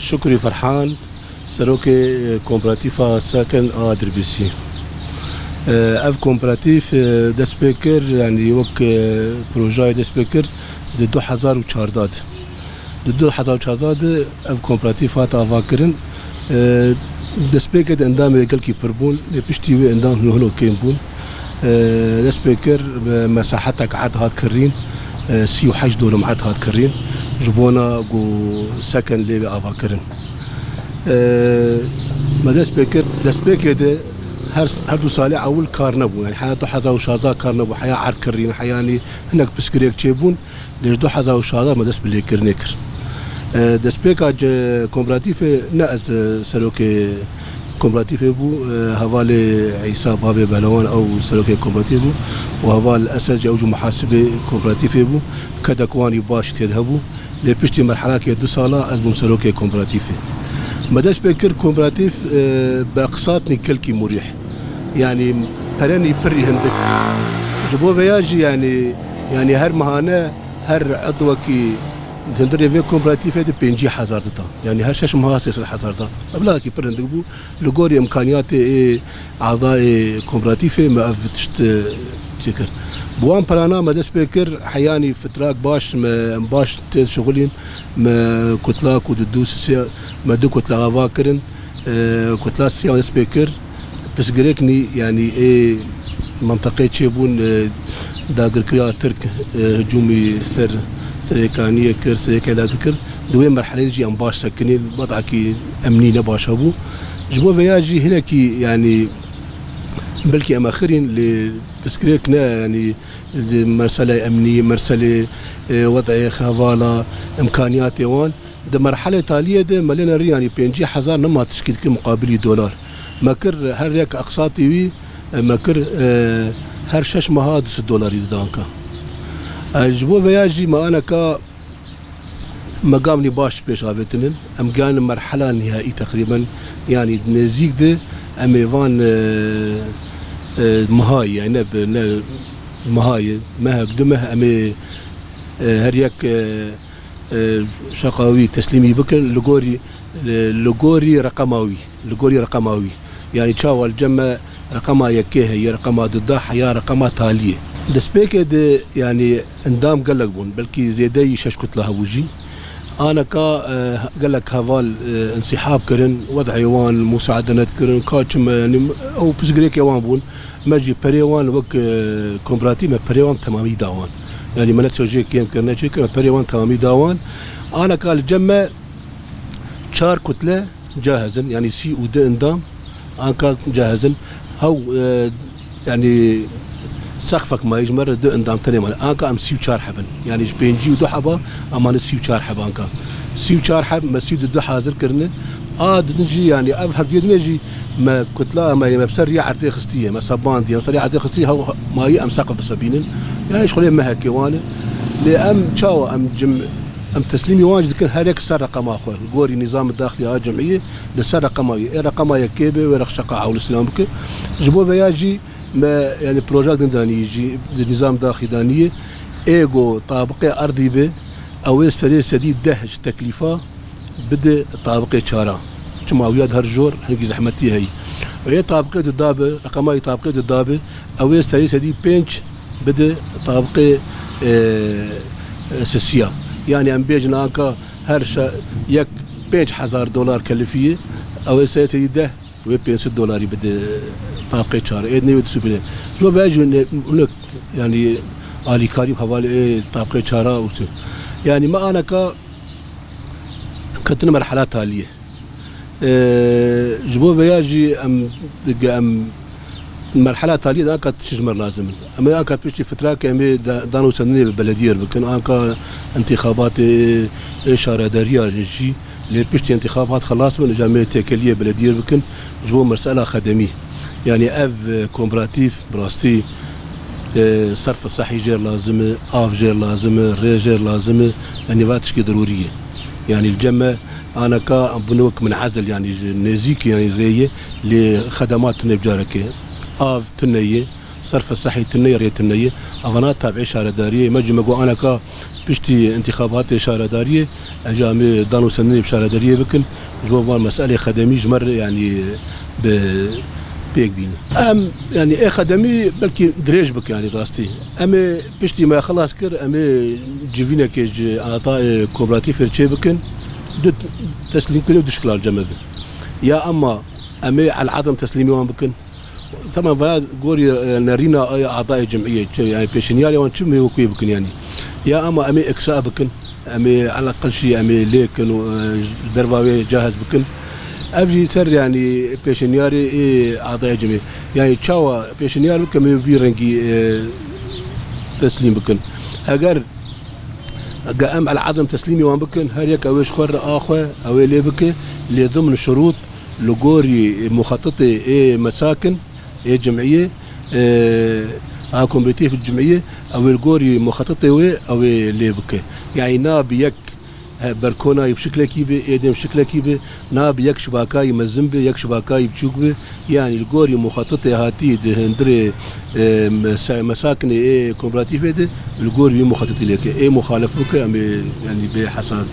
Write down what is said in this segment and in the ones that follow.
شكري فرحان سروكي كومبراتيفا ساكن دربيسي. اف كومبراتيف دسبيكر يعني وك بروجاي دسبيكر د 2014 د 2014 اف كومبراتيف هات افاكرن دسبيكر اندام كلكي بربون بيشتي وي اندام هلو كيمبون دسبيكر مساحتك عاد هات كرين سي وحاج دولم عاد هات كرين جبونا جو سكن لي افاكرن ما دسبيكر ده هر دو سالي اول كار نبو يعني حياته حزا وشازا كار نبو حياه عرض كرين حياني هناك بسكريك تشيبون ليش دو حزا وشازا ما دس بلي كرنيكر دسبيكاج كومبراتيف ناز سلوكي كومبراتيف بو هوالي عيسى بابي بهلوان او سلوكي كومبراتيف وهوال الاسج او محاسبه كومبراتيف بو كدا كواني باش تذهبوا لبشتي مرحله كي دو سالا ازبم سلوكي كومبراتيف مداس بكر كومبراتيف باقساطني كلكي مريح يعني براني بري هندك جبو فياجي يعني هر مهانه هر عضوكي تندري في كومبراتيف هذا بينجي حزارتها يعني هشاش مهاسس حزارتها ابلا كي برندك بو لغوري امكانيات اعضاء كومبراتيف ما افتشت تذكر بوان برانا مداس بكر حياني فتراك باش تيز شغلين ما كتلاك ودوس ما دو كتلا افاكرن كتلا سي مداس بكر بس غريكني يعني منطقه تشيبون داغر كريا ترك هجومي سريكانيه كر سريكا كر دوي مرحله يجي ام باش سكنين وضعك امني نباش ابو جبو فياجي هناك يعني بلكي اماخرين لبسكريكنا يعني مرسله امنيه مرسله وضع خواله امكانيات وان ده مرحله تاليه ده ملينا يعني بينجي حزار نما تشكيل مقابل دولار مكر هر يك اقساطي وي مكر هر شش مهادس دولار دانكا جبو فياجي ما انا كا مقامني باش بيش غافتنن ام كان مرحله نهائي تقريبا يعني نزيك ده ام ايفان مهاي يعني مهاي ما هقدمه امي هريك شقاوي تسليمي بكن لغوري رقماوي يعني تشاو الجمع رقما يكيه هي رقما ضدها يا رقما تاليه دسبيك يعني اندام قال لك بون بلكي زيدي ششكت لها وجي انا كا قال لك هفال انسحاب كرن وضع يوان مساعدات كرن كاتم يعني او بسغريك يوان بون ماجي بريوان وك كومبراتي ما بريوان تمامي داوان يعني ما نتسوجي كيم كرنا شي بريوان تمامي داوان انا كا الجمع شار كتله جاهزا يعني سي ود اندام انا كا جاهزا هو يعني سقفك ما يجمر دو اندام تاني مال انكا ام سيو شار حبن يعني بينجي ودو حبا امان سيو شار حب انكا سيو شار حب مسيو دو حاضر كرنه نجي يعني افهر دي نجي ما كتلا ما بسريع عرضي خستيه ما صبان دي بسريع عرضي خستيه هو ما هي ام سقف بسبينن يعني شغله ما هكي وانا لام تشاو ام ام تسليمي واجد كان هذاك صار رقم اخر غوري نظام الداخلي ها جمعيه لصار رقميه كيبه ورق شقاعه او الاسلام بك جبو فياجي ما يعني بروجيكت داني يجي نظام داخلي دانيه ايجو طابقي ارضي به او سري سديد دهش تكلفه بدا طابقي شارع كما وياد هرجور هنجي زحمتي هي وهي طابقي الدابه رقمي طابقي الدابه او سري سديد بنش بدا طابقي سسيا يعني ام بيجنا هكا هرشا يك $5,000 كلفيه او سديد ده $500 بدا طابقي شارع ايدني ودسوبين جو فاجي لك يعني علي كريم حوالي طابقي شارع يعني ما انا كنت مرحلات تاليه جبو فياجي ام مرحلة تالية ده كانت تشجمر لازم اما كانت بيشتي فترة كامي دانو سنيني بالبلدية بكن انا انتخابات اشارة دارية نجي اللي بيشتي انتخابات خلاص من جامعة تاكلية بلدية بكن جبو مرسالة خدمية يعني اف كومبراتيف براستي صرف الصحي جير لازم اف جير لازم ري جير لازم يعني فاتشكي ضرورية يعني الجمع انا بنوك منعزل يعني نزيك يعني ريه لخدمات نبجارك اف تنيه صرف الصحي تنيه ريه تنيه افنات تابع اشاره داريه مجمع انا بشتي انتخابات شارداريه اجامي دانو سنه بشارداريه بكن جوفان مساله خدمي جمر يعني بيك بينا ام يعني ايه خدمي بلكي دريج بك يعني راستي امي بشتي ما خلاص كر امي جيفينا كيج اعطاء كوبراتيف رتشي بكن دت تسليم كل دشكلال جنب يا اما امي على عدم تسليمي وان بكن طبعا فهذا قوري نارينا اعضاء جمعيه يعني بيشنياري وان شمي وكوي بكن يعني يا اما امي اكساء بكن امي على الاقل شيء امي ليكن درباوي جاهز بكن افجي سر يعني بيشنياري اعضاء جمعيه يعني تشاوا بيشنيار بكن بيرنجي تسليم بكن اگر قام على عدم تسليمي وان بكن هريك اويش خور اخوه او لي بك اللي ضمن شروط لجوري مخططي مساكن جمعيه كومبليتيف الجمعيه او الجوري مخططي او لي بك يعني ناب يك بركونا بشكل كيبه ايدم بشكل كيبه ناب يك شباكاي مزمبه يك شباكاي بشوكبه يعني الجوري مخططي هاتي هندري مساكن كومبليتيف ده الجوري مخططي لك مخالف بك يعني بحسب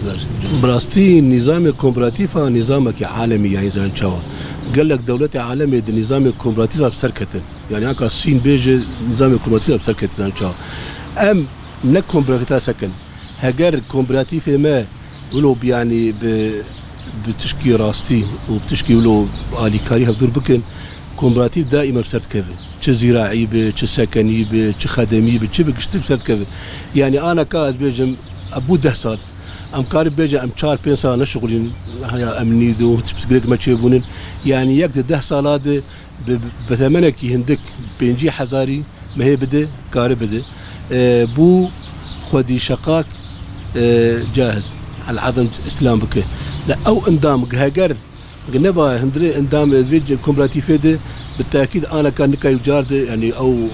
براستي نظام كومبليتيف نظامك عالمي يعني زي نشوا قال لك دولتي عالمي نظام كومبليتيف بسركتن يعني هكا الصين بيجي نظام كومبليتيف بسركت زي نشوا ام نك كومبليتيف سكن هجر كومبليتيف ما ولو يعني بتشكي راستي وبتشكي ولو آلي كاري هفدور بكن كومبليتيف دائما بسرت كذا زراعي به سكني به خدمي به بكشتي بسرت كذا يعني انا كاد بيجم ابو 10 سال ام قارب بيجي ام 4 5 سنه شغلين هيا امني دو تسبسكريك ما تشيبونن يعني يك 10 سالات بثمنك هندك بينجي حزاري ما هي بده قارب بده بو خدي شقاك جاهز على عدم اسلام بك لا او اندام هاجر جنبا هندري اندام فيج كومبليتيف ده بالتاكيد انا كان نكاي جارد يعني او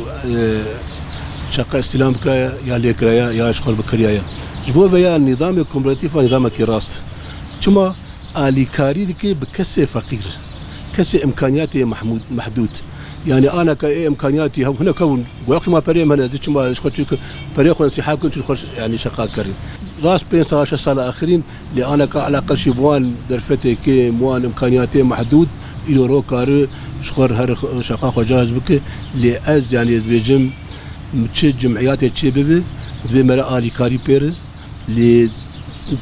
شقه استلام بك يا ليكرايا يا اشخر بكريايا جبو فيا النظام الكومبليتيف نظام كراست ثم الي كاري دك بكسي فقير كسي امكانياتي محدود يعني انا كاي امكانياتي هنا كون وقت ما بريم هنا زي ما شخصك بريم انسحاب كنت يعني شقا كريم راس بين 16 سنه اخرين اللي انا على الاقل شي بوان درفتي كي موان امكانياتي محدود الى روكار شخر هر شقا جاهز بك اللي از يعني بيجم تشي جمعيات تشي بمرا الي كاري بير اللي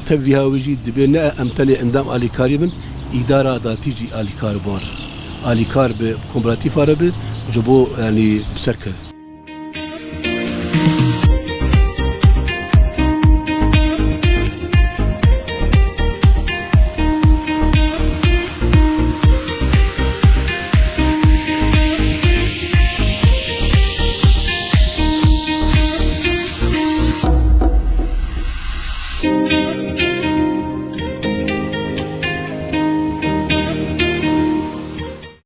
تفيها وجد بينا امتلي اندام الي كاري اداره دا تيجي الي كار بار الي كار بكومبليتيف عربي جبو يعني بسركه